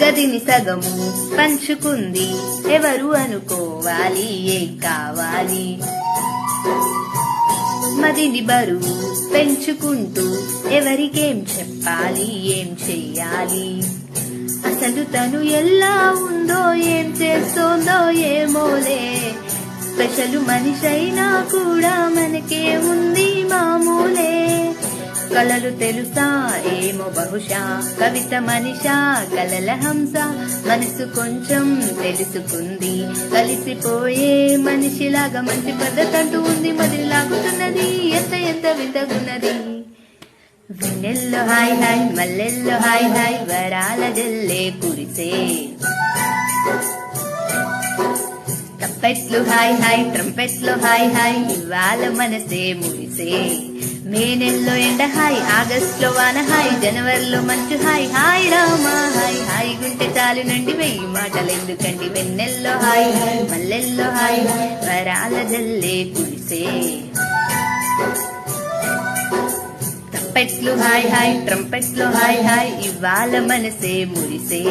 గదిని సగము పంచుకుంది ఎవరు అనుకోవాలి ఏం కావాలి. మదిని బరువు పెంచుకుంటూ ఎవరికేం చెప్పాలి ఏం చెయ్యాలి. అసలు తను ఎలా ఉందో ఏం చేస్తోందో ఏమోలే. స్పెషల్ మనిషైనా కూడా మనకే ఉంది మామూలే. కలలు తెలుసా ఏమో బహుశా కవిత మనిషా కలల హంస. మనసు కొంచెం తెలుసుకుంది కలిసిపోయే మనిషిలాగా మంచి పద్ధతంటూ ఉంది. మదిని లాగుతున్నది ఎంత ఎంత వింతగున్నది. వెన్నెల్లో హాయ్ హాయ్ మల్లెల్లో హాయ్ హాయ్ వరాల జల్లే కురిసే. ట్రంపెట్లు హాయ్ హాయ్ ట్రంపెట్లో హాయ్ హాయ్ ఇవాళ మనసే మురిసే. మే నెలలో ఎండ హాయ్ ఆగస్టులో వాన హాయ్ జనవరిలో మంచు హాయ్ హాయ్ రామా హాయ్ హాయ్ గుంటె చాలు నుండి 1000 మాటలు ఎందుకండి. వెన్నెల్లో హాయ్ హాయ్ మల్లెల్లో హాయ్ వరాల జల్లే కురిసే. ట్రంపెట్లు హాయ్ హాయ్ ట్రంపెట్లో హాయ్ హాయ్ ఇవాళ మనసే మురిసే.